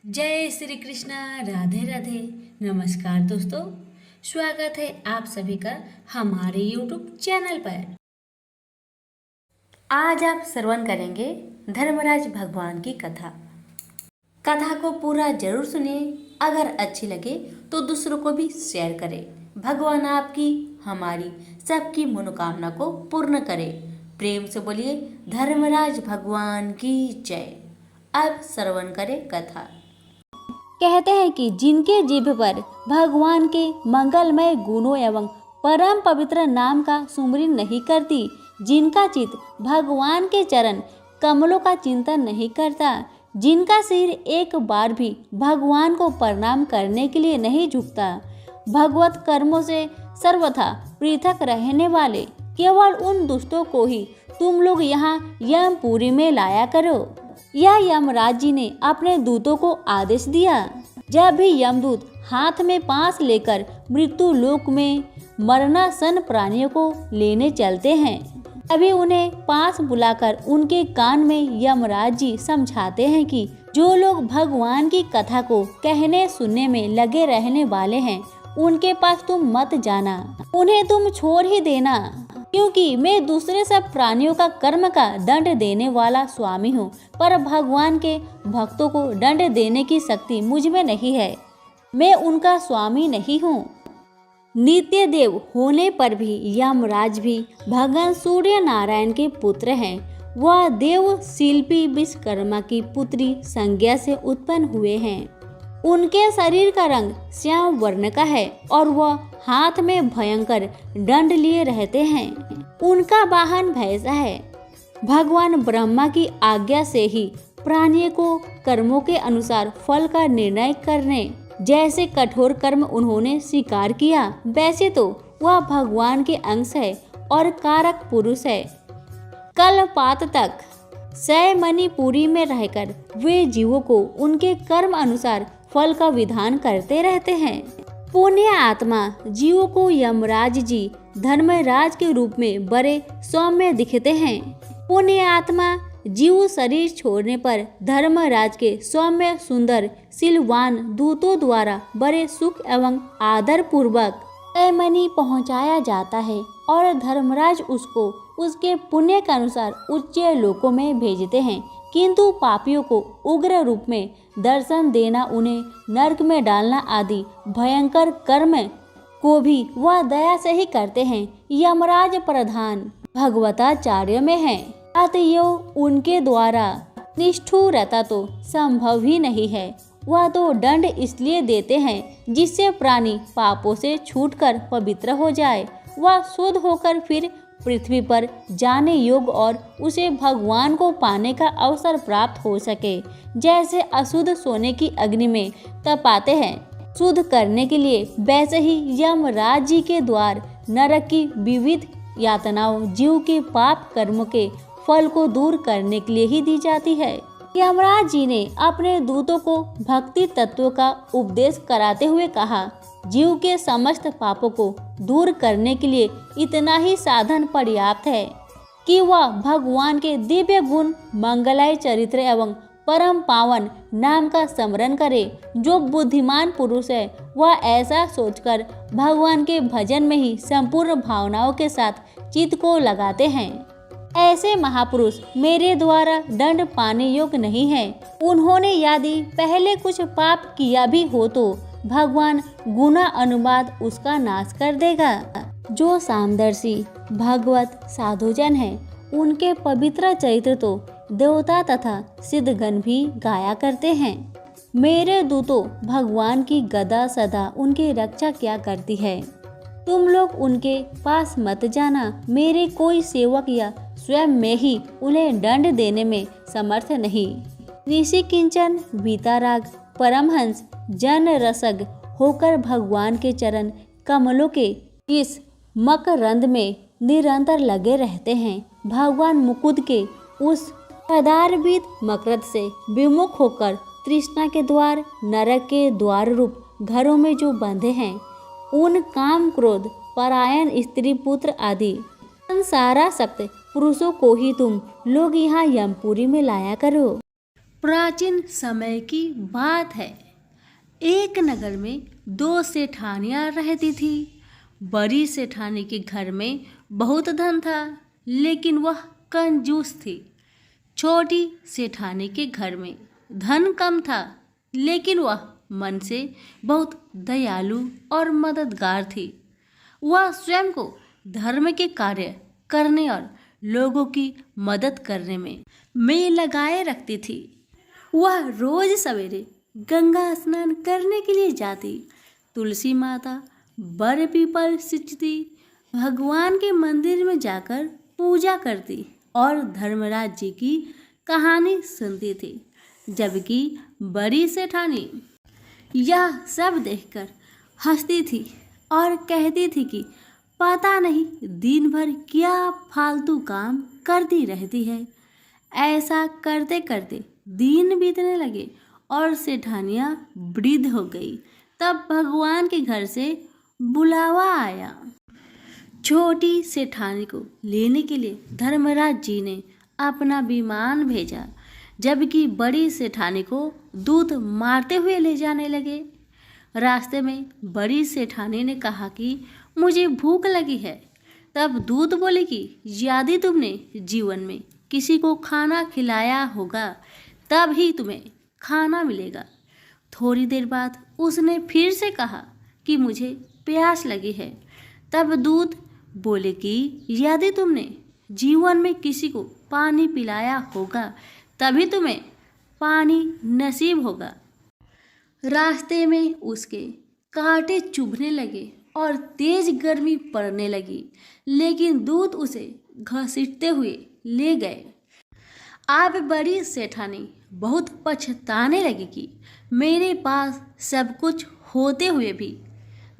जय श्री कृष्णा। राधे राधे। नमस्कार दोस्तों, स्वागत है आप सभी का हमारे YouTube चैनल पर। आज आप श्रवण करेंगे धर्मराज भगवान की कथा। कथा को पूरा जरूर सुनिए। अगर अच्छी लगे तो दूसरों को भी शेयर करें। भगवान आपकी हमारी सबकी मनोकामना को पूर्ण करे। प्रेम से बोलिए धर्मराज भगवान की जय। अब श्रवण करें कथा। कहते हैं कि जिनके जीभ पर भगवान के मंगलमय गुणों एवं परम पवित्र नाम का सुमिरन नहीं करती, जिनका चित्त भगवान के चरण कमलों का चिंतन नहीं करता, जिनका सिर एक बार भी भगवान को प्रणाम करने के लिए नहीं झुकता, भगवत कर्मों से सर्वथा पृथक रहने वाले केवल उन दुष्टों को ही तुम लोग यहाँ यमपुरी में लाया करो। यह यमराज जी ने अपने दूतों को आदेश दिया। जब भी यमदूत हाथ में पास लेकर मृत्यु लोक में मरणासन प्राणियों को लेने चलते हैं, तभी उन्हें पास बुलाकर उनके कान में यमराज जी समझाते हैं कि जो लोग भगवान की कथा को कहने सुनने में लगे रहने वाले हैं, उनके पास तुम मत जाना, उन्हें तुम छोड़ ही देना, क्योंकि मैं दूसरे सब प्राणियों का कर्म का दंड देने वाला स्वामी हूँ, पर भगवान के भक्तों को दंड देने की शक्ति मुझ में नहीं है। मैं उनका स्वामी नहीं हूँ। नित्य देव होने पर भी यमराज भी भगवान सूर्य नारायण के पुत्र हैं। वह देव शिल्पी विश्वकर्मा की पुत्री संज्ञा से उत्पन्न हुए हैं। उनके शरीर का रंग श्याम वर्ण का है और वह हाथ में भयंकर दंड लिए रहते हैं। उनका वाहन भैंसा है। भगवान ब्रह्मा की आज्ञा से ही प्राणियों को कर्मों के अनुसार फल का निर्णय करने जैसे कठोर कर्म उन्होंने स्वीकार किया, वैसे तो वह भगवान के अंश है और कारक पुरुष है। कल्पात तक सैमनीपुरी में रहकर वे जीवों को उनके कर्म अनुसार फल का विधान करते रहते हैं। पुण्य आत्मा जीवों को यमराज जी धर्मराज के रूप में बड़े सौम्य दिखते हैं। पुण्य आत्मा जीव शरीर छोड़ने पर धर्मराज के सौम्य सुंदर सिलवान दूतों द्वारा बड़े सुख एवं आदर पूर्वक सैमनी पहुंचाया जाता है और धर्मराज उसको उसके पुण्य के अनुसार उच्च लोकों में भेजते हैं। किंतु पापियों को उग्र रूप में दर्शन देना, उन्हें नरक में डालना आदि भयंकर कर्म को भी वह दया से ही करते हैं। यमराज प्रधान भगवताचार्य में है, अतएव उनके द्वारा निष्ठुरता तो संभव ही नहीं है। वह तो दंड इसलिए देते हैं जिससे प्राणी पापों से छूटकर पवित्र हो जाए, वह शुद्ध होकर फिर पृथ्वी पर जाने योग्य और उसे भगवान को पाने का अवसर प्राप्त हो सके। जैसे अशुद्ध सोने की अग्नि में तपाते हैं शुद्ध करने के लिए, वैसे ही यमराज जी के द्वार नरक की विविध यातनाओं जीव के पाप कर्मों के फल को दूर करने के लिए ही दी जाती है। यमराज जी ने अपने दूतों को भक्ति तत्व का उपदेश कराते हुए कहा, जीव के समस्त पापों को दूर करने के लिए इतना ही साधन पर्याप्त है कि वह भगवान के दिव्य गुण, मंगलमय चरित्र एवं परम पावन नाम का स्मरण करे। जो बुद्धिमान पुरुष है वह ऐसा सोचकर भगवान के भजन में ही संपूर्ण भावनाओं के साथ चित्त को लगाते हैं। ऐसे महापुरुष मेरे द्वारा दंड पाने योग्य नहीं है। उन्होंने यदि पहले कुछ पाप किया भी हो तो भगवान गुना अनुवाद उसका नाश कर देगा। जो सामदर्शी भगवत साधुजन है, उनके पवित्र चरित्र तो देवता तथा सिद्धगण भी गाया करते हैं। मेरे दूतों, भगवान की गदा सदा उनकी रक्षा क्या करती है। तुम लोग उनके पास मत जाना। मेरे कोई सेवक या स्वयं में ही उन्हें दंड देने में समर्थ नहीं। ऋषि किंचन वीतराग परमहंस जन रसग होकर भगवान के चरण कमलों के इस मकरंद में निरंतर लगे रहते हैं। भगवान मुकुंद के उस पदार्वित मकरंद से विमुख होकर तृष्णा के द्वार, नरक के द्वार रूप घरों में जो बंधे हैं, उन काम क्रोध परायण स्त्री पुत्र आदि संसारासक्त पुरुषों को ही तुम लोग यहाँ यमपुरी में लाया करो। प्राचीन समय की बात है। एक नगर में दो सेठानियां रहती थी। बड़ी सेठानी के घर में बहुत धन था, लेकिन वह कंजूस थी। छोटी सेठानी के घर में धन कम था, लेकिन वह मन से बहुत दयालु और मददगार थी। वह स्वयं को धर्म के कार्य करने और लोगों की मदद करने में लगाए रखती थी। वह रोज सवेरे गंगा स्नान करने के लिए जाती, तुलसी माता, बर पीपल सिंचती, भगवान के मंदिर में जाकर पूजा करती और धर्मराज जी की कहानी सुनती थी। जबकि बड़ी सेठानी यह सब देखकर हंसती थी और कहती थी कि पता नहीं दिन भर क्या फालतू काम करती रहती है। ऐसा करते करते दिन बीतने लगे और सेठानियां वृद्ध हो गई। तब भगवान के घर से बुलावा आया। छोटी सेठानी को लेने के लिए धर्मराज जी ने अपना विमान भेजा, जबकि बड़ी सेठानी को दूत मारते हुए ले जाने लगे। रास्ते में बड़ी सेठानी ने कहा कि मुझे भूख लगी है। तब दूत बोले कि यदि तुमने जीवन में किसी को खाना खिलाया होगा तब ही तुम्हें खाना मिलेगा। थोड़ी देर बाद उसने फिर से कहा कि मुझे प्यास लगी है। तब दूत बोले कि यदि तुमने जीवन में किसी को पानी पिलाया होगा तभी तुम्हें पानी नसीब होगा। रास्ते में उसके कांटे चुभने लगे और तेज गर्मी पड़ने लगी, लेकिन दूत उसे घसीटते हुए ले गए। अब बड़ी सेठानी बहुत पछताने लगी कि मेरे पास सब कुछ होते हुए भी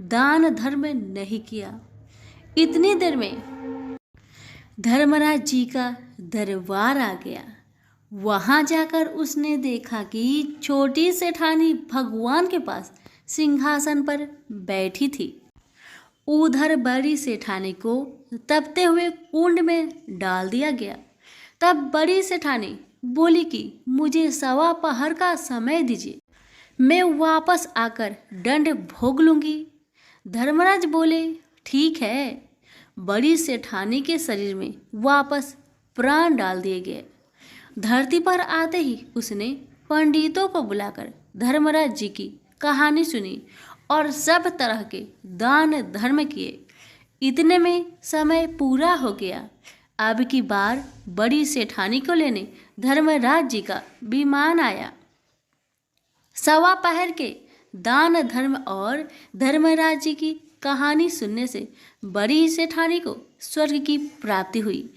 दान धर्म नहीं किया। इतनी देर में धर्मराज जी का दरबार आ गया। वहां जाकर उसने देखा कि छोटी सेठानी भगवान के पास सिंहासन पर बैठी थी। उधर बड़ी सेठानी को तपते हुए कुंड में डाल दिया गया। तब बड़ी सेठानी बोली कि मुझे सवा पहर का समय दीजिए, मैं वापस आकर दंड भोग लूंगी। धर्मराज बोले ठीक है। बड़ी सेठानी के शरीर में वापस प्राण डाल दिए गए। धरती पर आते ही उसने पंडितों को बुलाकर धर्मराज जी की कहानी सुनी और सब तरह के दान धर्म किए। इतने में समय पूरा हो गया। अब की बार बड़ी सेठानी को लेने धर्मराज जी का विमान आया। सवा पहर के दान धर्म और धर्मराज जी की कहानी सुनने से बड़ी सेठानी को स्वर्ग की प्राप्ति हुई।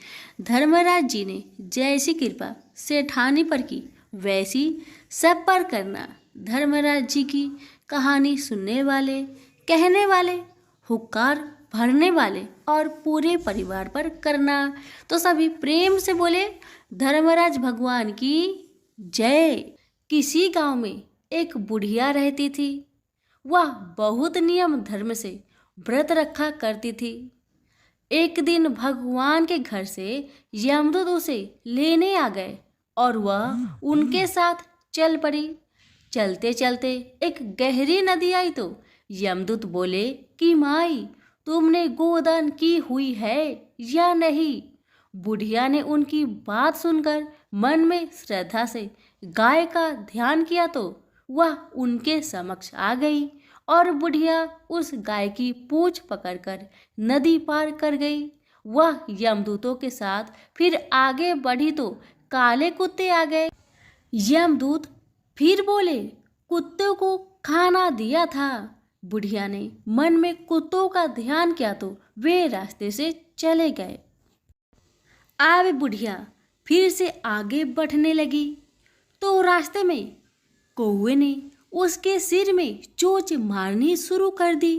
धर्मराज जी ने जैसी कृपा सेठानी पर की वैसी सब पर करना। धर्मराज जी की कहानी सुनने वाले, कहने वाले, हुक्कार भरने वाले और पूरे परिवार पर करना। तो सभी प्रेम से बोले धर्मराज भगवान की जय। किसी गांव में एक बुढ़िया रहती थी। वह बहुत नियम धर्म से व्रत रखा करती थी। एक दिन भगवान के घर से यमदूत उसे लेने आ गए और वह उनके साथ चल पड़ी। चलते चलते एक गहरी नदी आई तो यमदूत बोले कि माई, तुमने गोदान की हुई है या नहीं? बुढ़िया ने उनकी बात सुनकर मन में श्रद्धा से गाय का ध्यान किया तो वह उनके समक्ष आ गई और बुढ़िया उस गाय की पूंछ पकड़कर नदी पार कर गई। वह यमदूतों के साथ फिर आगे बढ़ी तो काले कुत्ते आ गए। यमदूत फिर बोले कुत्तों को खाना दिया था। बुढ़िया ने मन में कुत्तों का ध्यान किया तो वे रास्ते से चले गए। अब बुढ़िया फिर से आगे बढ़ने लगी तो रास्ते में कौवे ने उसके सिर में चोंच मारनी शुरू कर दी।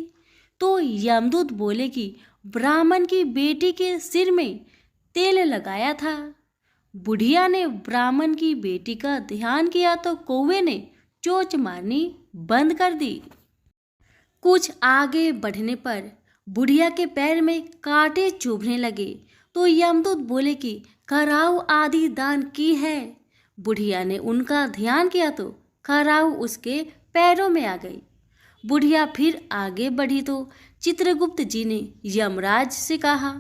तो यमदूत बोले कि ब्राह्मण की बेटी के सिर में तेल लगाया था। बुढ़िया ने ब्राह्मण की बेटी का ध्यान किया तो कौवे ने चोंच मारनी बंद कर दी। कुछ आगे बढ़ने पर बुढ़िया के पैर में कांटे चुभने लगे तो यमदूत बोले कि कराऊ आदि दान की है। बुढ़िया ने उनका ध्यान किया तो खराऊ उसके पैरों में आ गई। बुढ़िया फिर आगे बढ़ी तो चित्रगुप्त जी ने यमराज से कहा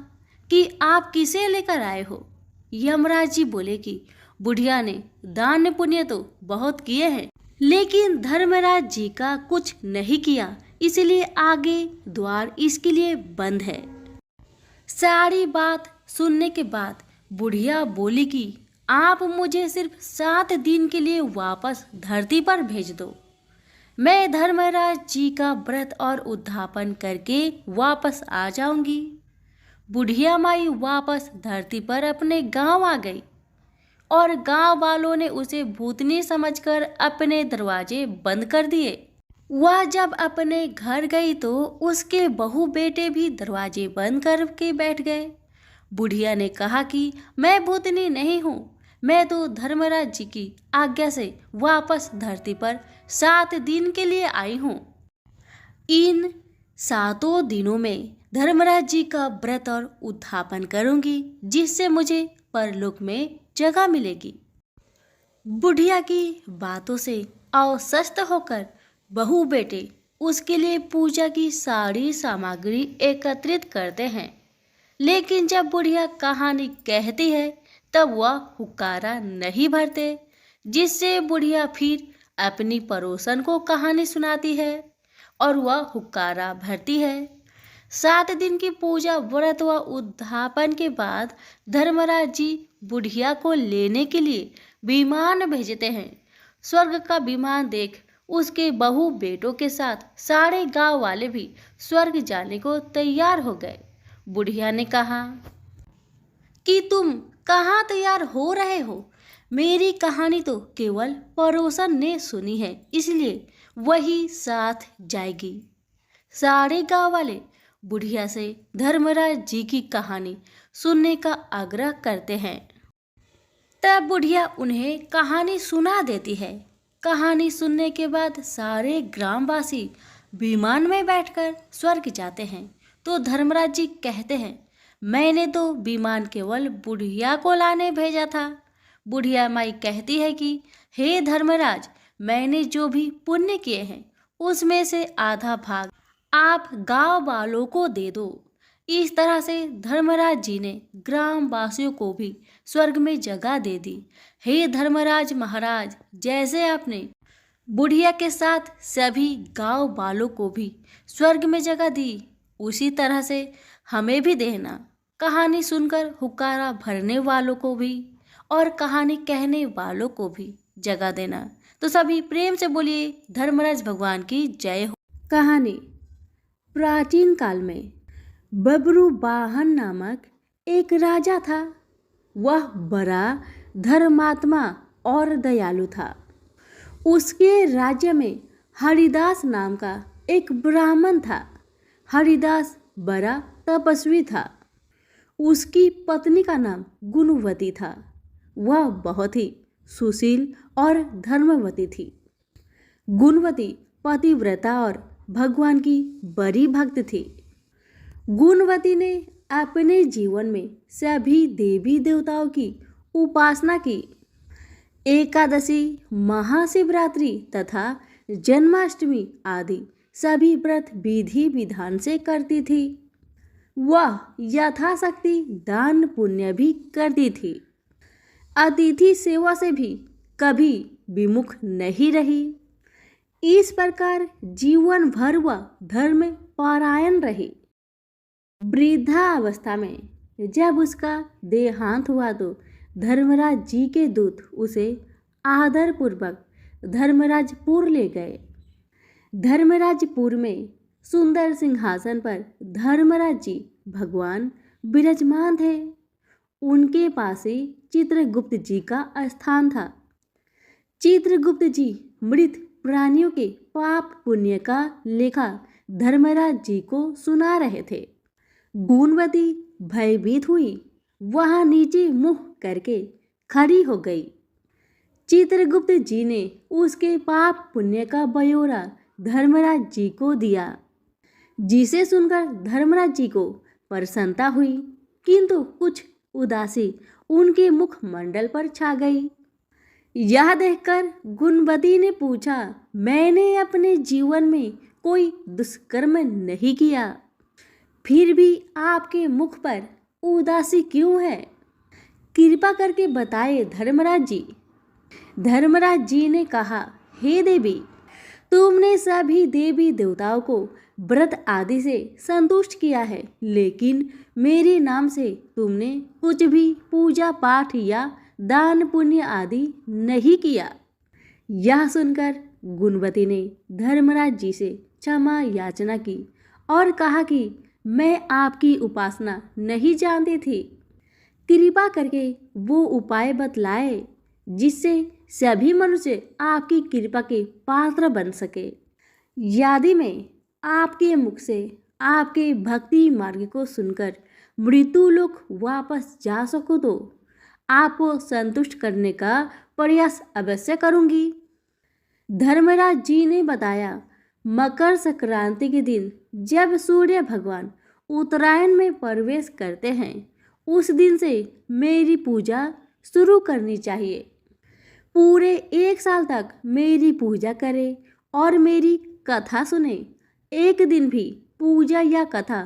कि आप किसे लेकर आए हो। यमराज जी बोले कि बुढ़िया ने दान पुण्य तो बहुत किए हैं, लेकिन धर्मराज जी का कुछ नहीं किया, इसलिए आगे द्वार इसके लिए बंद है। सारी बात सुनने के बाद बुढ़िया बोली कि आप मुझे सिर्फ 7 दिन के लिए वापस धरती पर भेज दो। मैं धर्मराज जी का व्रत और उद्यापन करके वापस आ जाऊंगी। बुढ़िया माई वापस धरती पर अपने गांव आ गई और गांव वालों ने उसे भूतनी समझकर अपने दरवाजे बंद कर दिए। वह जब अपने घर गई तो उसके बहू बेटे भी दरवाजे बंद करके बैठ गए। बुढ़िया ने कहा कि मैं भूतनी नहीं हूँ, मैं तो धर्मराज जी की आज्ञा से वापस धरती पर 7 दिन के लिए आई हूँ। इन 7 दिनों में धर्मराज जी का व्रत और उद्यापन करूंगी, जिससे मुझे परलोक में जगह मिलेगी। बुढ़िया की बातों से आश्वस्त होकर बहू बेटे उसके लिए पूजा की सारी सामग्री एकत्रित करते हैं, लेकिन जब बुढ़िया कहानी कहती है तब वह हुक्कारा नहीं भरते, जिससे बुढ़िया फिर अपनी पड़ोसन को कहानी सुनाती है और वह हुक्कारा भरती है। 7 दिन की पूजा व्रत व उद्यापन के बाद धर्मराज जी बुढ़िया को लेने के लिए विमान भेजते हैं। स्वर्ग का विमान देख उसके बहू बेटों के साथ सारे गांव वाले भी स्वर्ग जाने को तैयार हो गए। बुढ़िया ने कहा कि तुम कहाँ तैयार हो रहे हो? मेरी कहानी तो केवल पड़ोसन ने सुनी है, इसलिए वही साथ जाएगी। सारे गांव वाले बुढ़िया से धर्मराज जी की कहानी सुनने का आग्रह करते हैं। तब बुढ़िया उन्हें कहानी सुना देती है। कहानी सुनने के बाद सारे ग्रामवासी विमान में बैठकर स्वर्ग जाते हैं तो धर्मराज जी कहते हैं, मैंने तो विमान केवल बुढ़िया को लाने भेजा था। बुढ़िया माई कहती है कि हे धर्मराज, मैंने जो भी पुण्य किए हैं उसमें से आधा भाग आप गांव वालों को दे दो। इस तरह से धर्मराज जी ने ग्रामवासियों को भी स्वर्ग में जगह दे दी। हे धर्मराज महाराज, जैसे आपने बुढ़िया के साथ सभी गांव वालों को भी स्वर्ग में जगह दी, उसी तरह से हमें भी देना। कहानी सुनकर हुक्कारा भरने वालों को भी और कहानी कहने वालों को भी जगह देना। तो सभी प्रेम से बोलिए धर्मराज भगवान की जय हो। कहानी। प्राचीन काल में बब्रुवाहन नामक एक राजा था। वह बड़ा धर्मात्मा और दयालु था। उसके राज्य में हरिदास नाम का एक ब्राह्मण था। हरिदास बड़ा तपस्वी था। उसकी पत्नी का नाम गुणवती था। वह बहुत ही सुशील और धर्मवती थी। गुणवती पतिव्रता और भगवान की बड़ी भक्त थी। गुणवती ने अपने जीवन में सभी देवी देवताओं की उपासना की। एकादशी, महाशिवरात्रि तथा जन्माष्टमी आदि सभी व्रत विधि विधान से करती थी। वह यथाशक्ति दान पुण्य भी करती थी। अतिथि सेवा से भी कभी विमुख नहीं रही। इस प्रकार जीवन भर वह धर्म परायण रही। वृद्धावस्था में जब उसका देहांत हुआ तो धर्मराज जी के दूत उसे आदरपूर्वक धर्मराजपुर ले गए। धर्मराजपुर में सुंदर सिंहासन पर धर्मराज जी भगवान विराजमान थे। उनके पास ही चित्रगुप्त जी का स्थान था। चित्रगुप्त जी मृत प्राणियों के पाप पुण्य का लेखा धर्मराज जी को सुना रहे थे। गुणवती भयभीत हुई। वह नीचे मुंह करके खड़ी हो गई। चित्रगुप्त जी ने उसके पाप पुण्य का ब्यौरा धर्मराज जी को दिया, जिसे सुनकर धर्मराज जी को प्रसन्नता हुई, किंतु कुछ उदासी उनके मुखमंडल पर छा गई। यह देखकर गुणवती ने पूछा, मैंने अपने जीवन में कोई दुष्कर्म नहीं किया, फिर भी आपके मुख पर उदासी क्यों है? कृपा करके बताए धर्मराज जी। धर्मराज जी ने कहा, हे देवी, तुमने सभी देवी देवताओं को व्रत आदि से संतुष्ट किया है, लेकिन मेरे नाम से तुमने कुछ भी पूजा पाठ या दान पुण्य आदि नहीं किया। यह सुनकर गुणवती ने धर्मराज जी से क्षमा याचना की और कहा कि मैं आपकी उपासना नहीं जानती थी। कृपा करके वो उपाय बतलाए जिससे सभी मनुष्य आपकी कृपा के पात्र बन सके। यदि मैं आपके मुख से आपके भक्ति मार्ग को सुनकर मृत्यु लोक वापस जा सकूं तो आपको संतुष्ट करने का प्रयास अवश्य करूंगी। धर्मराज जी ने बताया, मकर संक्रांति के दिन जब सूर्य भगवान उत्तरायण में प्रवेश करते हैं, उस दिन से मेरी पूजा शुरू करनी चाहिए। पूरे 1 साल तक मेरी पूजा करें और मेरी कथा सुने। एक दिन भी पूजा या कथा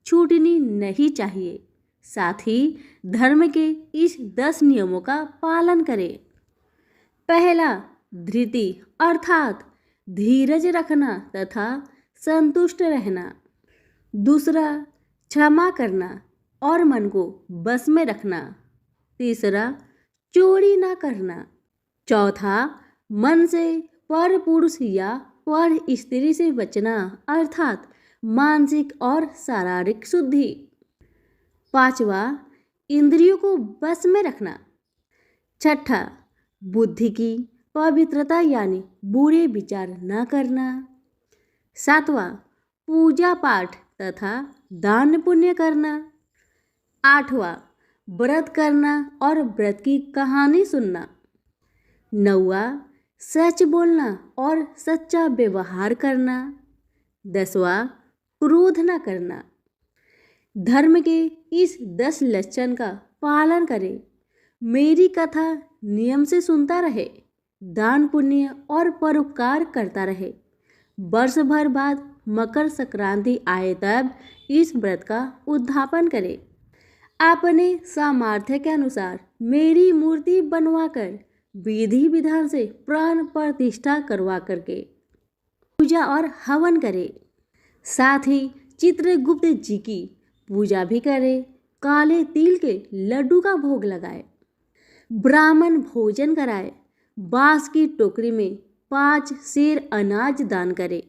छूटनी नहीं चाहिए। साथ ही धर्म के इस 10 नियमों का पालन करें। पहला, धृति अर्थात धीरज रखना तथा संतुष्ट रहना। दूसरा, क्षमा करना और मन को बस में रखना। तीसरा, चोरी ना करना। चौथा, मन से पर पुरुष या पर स्त्री से बचना अर्थात मानसिक और शारीरिक शुद्धि। पांचवा, इंद्रियों को बस में रखना। छठा, बुद्धि की पवित्रता यानी बुरे विचार न करना। सातवां, पूजा पाठ तथा दान पुण्य करना। आठवां, व्रत करना और व्रत की कहानी सुनना। नौवां, सच बोलना और सच्चा व्यवहार करना। 10वां, क्रोध न करना। धर्म के इस 10 लक्षण का पालन करें। मेरी कथा नियम से सुनता रहे, दान पुण्य और परोपकार करता रहे। वर्ष भर बाद मकर संक्रांति आए तब इस व्रत का उद्यापन करें। अपने सामर्थ्य के अनुसार मेरी मूर्ति बनवाकर विधि विधान से प्राण प्रतिष्ठा करवा करके पूजा और हवन करे। साथ ही चित्रगुप्त जी की पूजा भी करे। काले तिल के लड्डू का भोग लगाए, ब्राह्मण भोजन कराए, बांस की टोकरी में 5 सेर अनाज दान करे।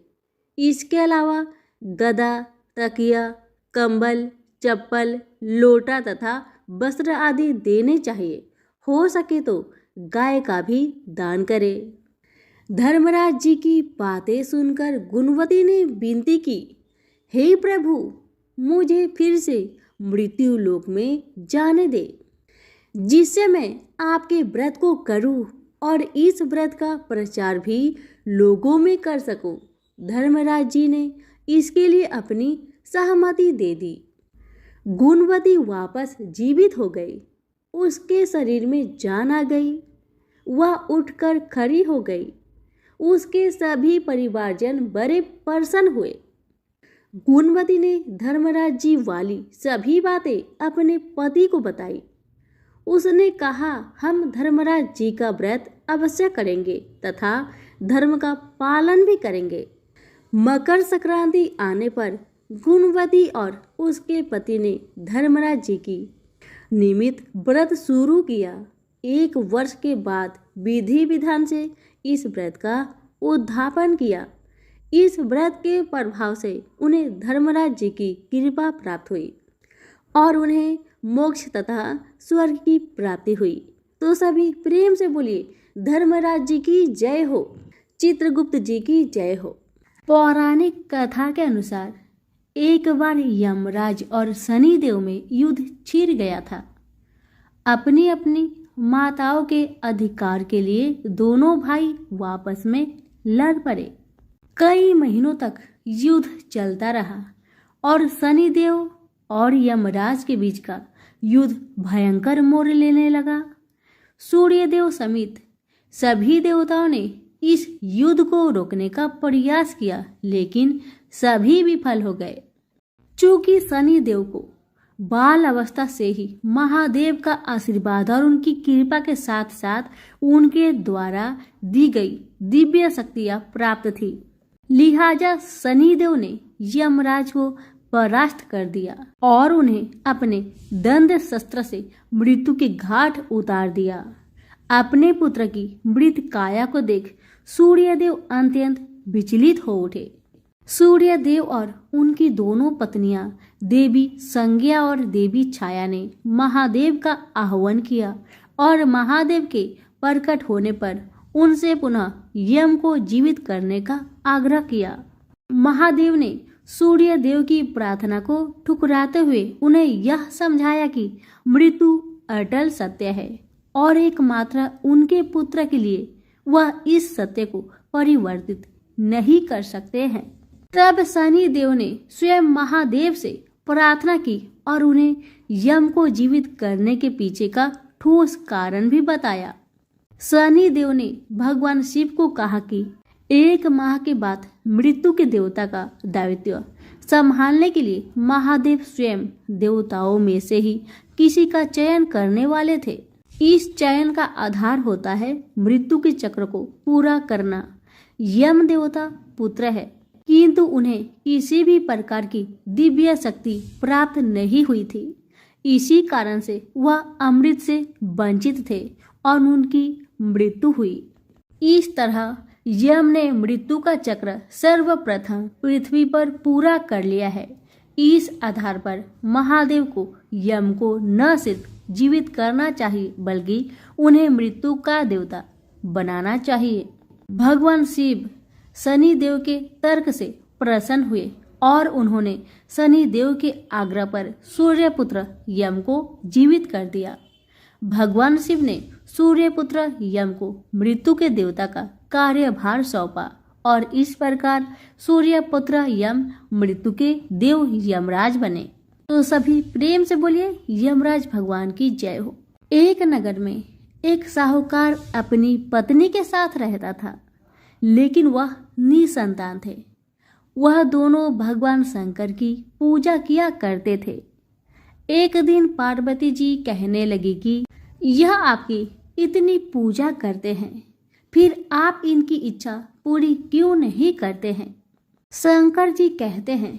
इसके अलावा गदा, तकिया, कंबल, चप्पल, लोटा तथा वस्त्र आदि देने चाहिए। हो सके तो गाय का भी दान करे। धर्मराज जी की बातें सुनकर गुणवती ने विनती की, हे प्रभु, मुझे फिर से मृत्यु लोक में जाने दे, जिससे मैं आपके व्रत को करूं और इस व्रत का प्रचार भी लोगों में कर सकूं। धर्मराज जी ने इसके लिए अपनी सहमति दे दी। गुणवती वापस जीवित हो गई। उसके शरीर में जान आ गई। वह उठकर खड़ी हो गई। उसके सभी परिवारजन बड़े प्रसन्न हुए। गुणवती ने धर्मराज जी वाली सभी बातें अपने पति को बताई। उसने कहा, हम धर्मराज जी का व्रत अवश्य करेंगे तथा धर्म का पालन भी करेंगे। मकर संक्रांति आने पर गुणवती और उसके पति ने धर्मराज जी की निमित्त व्रत शुरू किया। 1 वर्ष के बाद विधि विधान से इस व्रत का उद्यापन किया। इस व्रत के प्रभाव से उन्हें धर्मराज जी की कृपा प्राप्त हुई और उन्हें मोक्ष तथा स्वर्ग की प्राप्ति हुई। तो सभी प्रेम से बोलिए, धर्मराज जी की जय हो, चित्रगुप्त जी की जय हो। पौराणिक कथा के अनुसार एक बार यमराज और शनिदेव में युद्ध छिड़ गया था। अपनी अपनी माताओं के अधिकार के लिए दोनों भाई आपस में लड़ पड़े। कई महीनों तक युद्ध चलता रहा और शनिदेव और यमराज के बीच का युद्ध भयंकर मोड़ लेने लगा। सूर्यदेव समेत सभी देवताओं ने इस युद्ध को रोकने का प्रयास किया, लेकिन सभी विफल हो गए। चूंकि शनि देव को बाल अवस्था से ही महादेव का आशीर्वाद और उनकी कृपा के साथ साथ उनके द्वारा दी गई दिव्य शक्तियां प्राप्त थी, लिहाजा शनि देव ने यमराज को परास्त कर दिया और उन्हें अपने दंड शस्त्र से मृत्यु के घाट उतार दिया। अपने पुत्र की मृत काया को देख सूर्यदेव अत्यंत विचलित हो उठे। सूर्यदेव और उनकी दोनों पत्नियां देवी संज्ञा और देवी छाया ने महादेव का आह्वान किया और महादेव के प्रकट होने पर उनसे पुनः यम को जीवित करने का आग्रह किया। महादेव ने सूर्यदेव की प्रार्थना को ठुकराते हुए उन्हें यह समझाया कि मृत्यु अटल सत्य है और एकमात्र उनके पुत्र के लिए वह इस सत्य को परिवर्तित नहीं कर सकते हैं। तब शनि देव ने स्वयं महादेव से प्रार्थना की और उन्हें यम को जीवित करने के पीछे का ठोस कारण भी बताया। शनि देव ने भगवान शिव को कहा कि 1 माह के बाद मृत्यु के देवता का दायित्व संभालने के लिए महादेव स्वयं देवताओं में से ही किसी का चयन करने वाले थे। इस चयन का आधार होता है मृत्यु के चक्र को पूरा करना। यम देवता पुत्र है, किंतु उन्हें किसी भी प्रकार की दिव्य शक्ति प्राप्त नहीं हुई थी। इसी कारण से वह अमृत से वंचित थे और उनकी मृत्यु हुई। इस तरह यम ने मृत्यु का चक्र सर्वप्रथम पृथ्वी पर पूरा कर लिया है। इस आधार पर महादेव को यम को न सिर्फ जीवित करना चाहिए बल्कि उन्हें मृत्यु का देवता बनाना चाहिए। भगवान शिव शनि देव के तर्क से प्रसन्न हुए और उन्होंने शनि देव के आग्रह पर सूर्यपुत्र यम को जीवित कर दिया। भगवान शिव ने सूर्यपुत्र यम को मृत्यु के देवता का कार्यभार सौंपा और इस प्रकार सूर्यपुत्र यम मृत्यु के देव यमराज बने। तो सभी प्रेम से बोलिए यमराज भगवान की जय हो। एक नगर में एक साहूकार अपनी पत्नी के साथ रहता था, लेकिन वह निसंतान थे। वह दोनों भगवान शंकर की पूजा किया करते थे। एक दिन पार्वती जी कहने लगी कि यह आपकी इतनी पूजा करते हैं, फिर आप इनकी इच्छा पूरी क्यों नहीं करते हैं? शंकर जी कहते हैं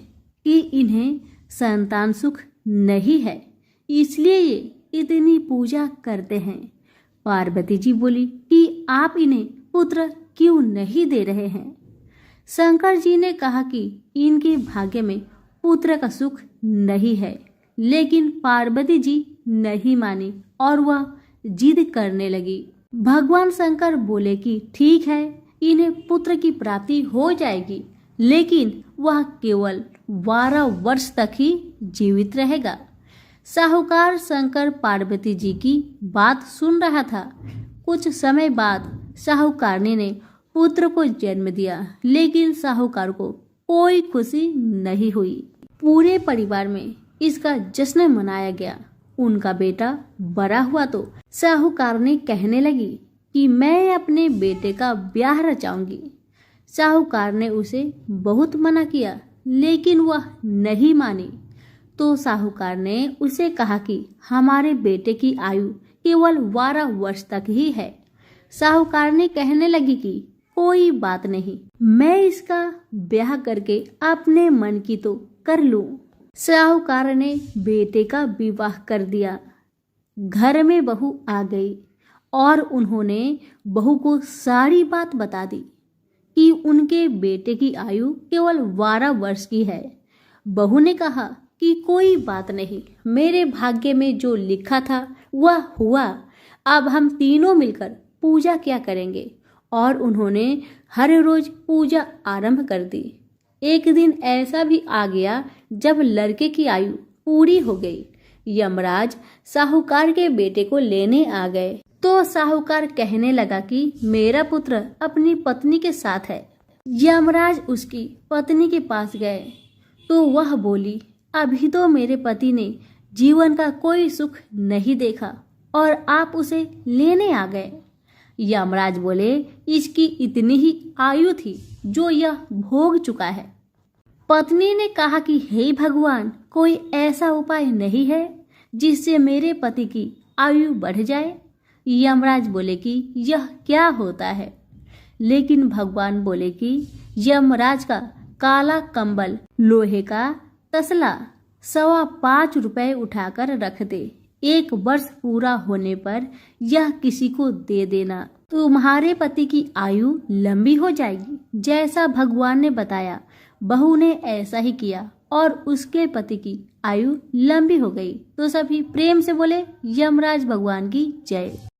कि इन्हें संतान सुख नहीं है, इसलिए ये इतनी पूजा करते हैं। पार्वती जी बोली कि आप इन्हें पुत्र क्यों नहीं दे रहे हैं? शंकर जी ने कहा कि इनके भाग्य में पुत्र का सुख नहीं है, लेकिन पार्वती जी नहीं मानी और वह जिद करने लगी। भगवान शंकर बोले कि ठीक है, इन्हें पुत्र की प्राप्ति हो जाएगी, लेकिन वह केवल 12 वर्ष तक ही जीवित रहेगा। साहूकार शंकर पार्वती जी की बात सुन रहा था। कुछ समय बाद साहूकारनी ने पुत्र को जन्म दिया, लेकिन साहूकार को कोई खुशी नहीं हुई। पूरे परिवार में इसका जश्न मनाया गया। उनका बेटा बड़ा हुआ तो साहूकारनी कहने लगी कि मैं अपने बेटे का ब्याह रचाऊंगी। साहूकार ने उसे बहुत मना किया, लेकिन वह नहीं मानी। तो साहूकार ने उसे कहा कि हमारे बेटे की आयु केवल 12 वर्ष तक ही है। साहूकार ने कहने लगी कि कोई बात नहीं, मैं इसका ब्याह करके अपने मन की तो कर लूं। साहूकार ने बेटे का विवाह कर दिया। घर में बहू आ गई और उन्होंने बहू को सारी बात बता दी कि उनके बेटे की आयु केवल 12 वर्ष की है। बहू ने कहा कि कोई बात नहीं, मेरे भाग्य में जो लिखा था वह हुआ। अब हम तीनों मिलकर पूजा क्या करेंगे? और उन्होंने हर रोज पूजा आरंभ कर दी। एक दिन ऐसा भी आ गया जब लड़के की आयु पूरी हो गई। यमराज साहूकार के बेटे को लेने आ गए तो साहूकार कहने लगा कि मेरा पुत्र अपनी पत्नी के साथ है। यमराज उसकी पत्नी के पास गए तो वह बोली, अभी तो मेरे पति ने जीवन का कोई सुख नहीं देखा और आप उसे लेने आ गए। यमराज बोले, इसकी इतनी ही आयु थी जो यह भोग चुका है। पत्नी ने कहा कि हे भगवान, कोई ऐसा उपाय नहीं है जिससे मेरे पति की आयु बढ़ जाए। यमराज बोले कि यह क्या होता है। लेकिन भगवान बोले कि यमराज का काला कंबल, लोहे का तसला 5.25 रुपए उठाकर रख दे। 1 वर्ष पूरा होने पर यह किसी को दे देना, तुम्हारे पति की आयु लंबी हो जाएगी। जैसा भगवान ने बताया, बहू ने ऐसा ही किया और उसके पति की आयु लंबी हो गई। तो सभी प्रेम से बोले, यमराज भगवान की जय।